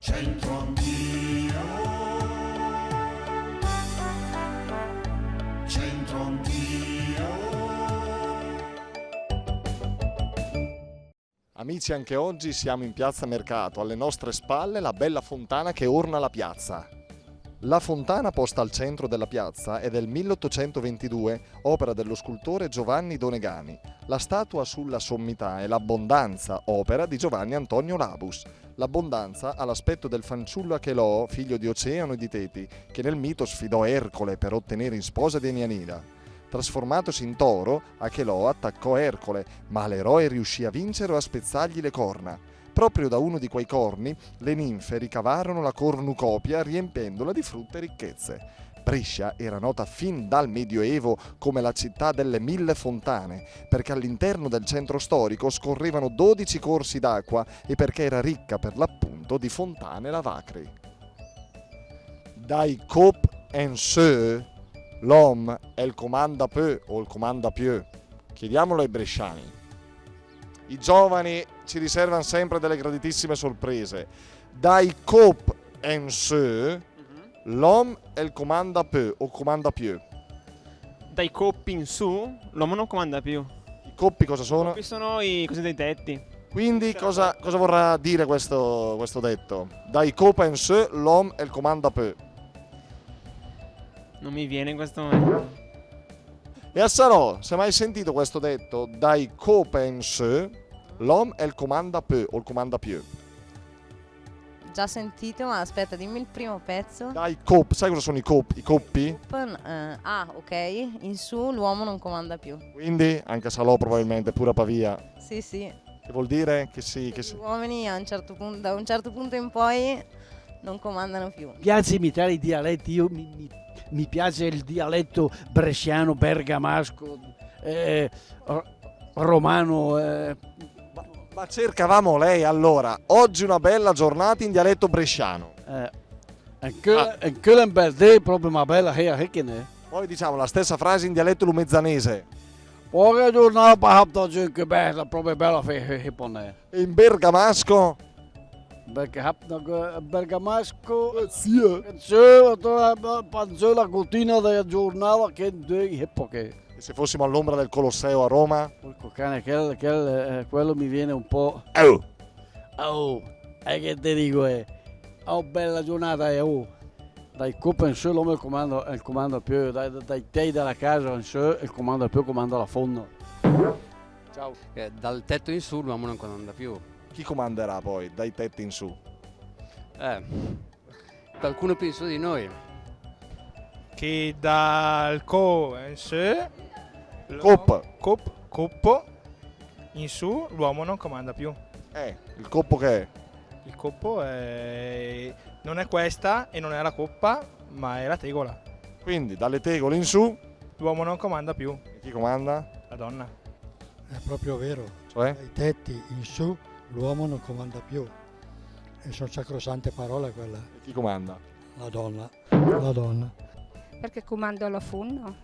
Centro Anch'io, Centro Anch'io. Amici, anche oggi siamo in Piazza Mercato, alle nostre spalle la bella fontana che orna la piazza. La fontana posta al centro della piazza è del 1822, opera dello scultore Giovanni Donegani. La statua sulla sommità è l'Abbondanza, opera di Giovanni Antonio Labus. L'Abbondanza ha l'aspetto del fanciullo Achelò, figlio di Oceano e di Teti, che nel mito sfidò Ercole per ottenere in sposa Deianira. Trasformatosi in toro, Achelò attaccò Ercole, ma l'eroe riuscì a vincere o a spezzargli le corna. Proprio da uno di quei corni le ninfe ricavarono la cornucopia riempiendola di frutte e ricchezze. Brescia era nota fin dal Medioevo come la città delle 1000 fontane, perché all'interno del centro storico scorrevano 12 corsi d'acqua e perché era ricca per l'appunto di fontane lavacri. Dai cop en seu, l'homme el comanda peu o il comanda pieu. Chiediamolo ai bresciani. I giovani ci riservano sempre delle graditissime sorprese. Dai cop en seu, l'homme el comanda peu o comanda pieu. Dai coppi in su, l'uomo non comanda più. I coppi cosa I sono? coppi sono i cosiddetti tetti. Quindi cosa vorrà dire questo detto? Dai cop en seu, l'homme el comanda peu. Non mi viene in questo momento. E a Sarò, se mai sentito questo detto? Dai cop en seu, l'homme el comanda peu o il comanda pieu. Già sentito, ma aspetta, dimmi il primo pezzo. Dai cop, sai cosa sono i cop? I coppi? Ok, in su l'uomo non comanda più. Quindi anche a Salò probabilmente, pure a Pavia. Sì, sì. Che vuol dire che Gli uomini da un certo punto in poi non comandano più. Mi piace imitare i dialetti, mi piace il dialetto bresciano, bergamasco, romano. Ma cercavamo lei allora. Oggi una bella giornata in dialetto bresciano. En Cullen per proprio una bella herkene. Poi diciamo la stessa frase in dialetto lumezzanese. Buona giornata, che bella, proprio bella hippone. E in bergamasco? Bergamasco, Zia. la cortina della giornata che hippoche. E se fossimo all'ombra del Colosseo a Roma? Porco cane, quello mi viene un po'. Oh, che ti dico, oh, bella giornata, Dai coppa in su l'uomo il comando più, dai tei della casa in su il comando più comanda la fondo. Ciao. Dal tetto in su l'uomo non comanda più. Chi comanderà poi dai tetti in su? Qualcuno più in su di noi. Che dal co in su, coppo in su l'uomo non comanda più. Il coppo che è? Il coppo non è questa e non è la coppa, ma è la tegola. Quindi dalle tegole in su L'uomo non comanda più, e chi comanda? la donna. È proprio vero. Cioè? Dai tetti in su l'uomo non comanda più. E sono sacrosante parole quelle. E chi comanda? La donna. La donna. Perché comando la fondo.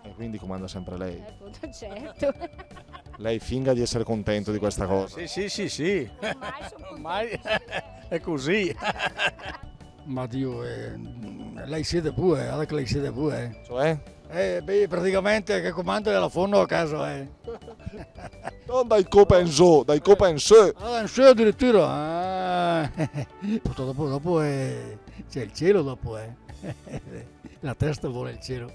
E quindi comanda sempre lei. Appunto, certo. Lei finga di essere contento di questa cosa. Sì. Ormai sono Ormai è così. Ma Dio, lei siete pure, guarda che lei siete pure. Cioè? Praticamente che comando della fondo a caso, Non dai copa in su, dai copa in su. Allora in su addirittura. Dopo c'è il cielo dopo, La testa vuole il cielo.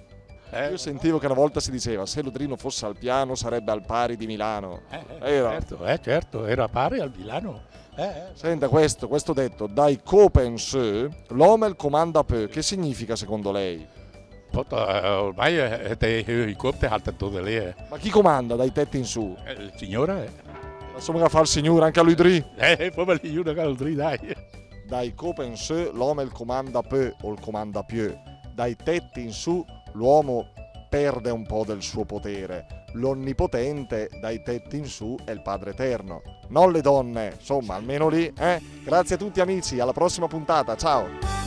Io sentivo che una volta si diceva se Lodrino fosse al piano sarebbe al pari di Milano. Era. Certo, era pari al Milano. Senta questo detto, dai copa in su, l'uomo il comanda peu. Che significa secondo lei? Ormai i coppie altre tutte lì. Ma chi comanda dai tetti in su? Il signore. Insomma che fa il signore anche a lui dri. Poi il signore che lo dai. Dai copa in su, l'uomo il comanda peu o il comanda pieu. Dai tetti in su, l'uomo perde un po' del suo potere. L'onnipotente dai tetti in su è il Padre Eterno, non le donne, insomma, almeno lì. Grazie a tutti amici, alla prossima puntata, ciao!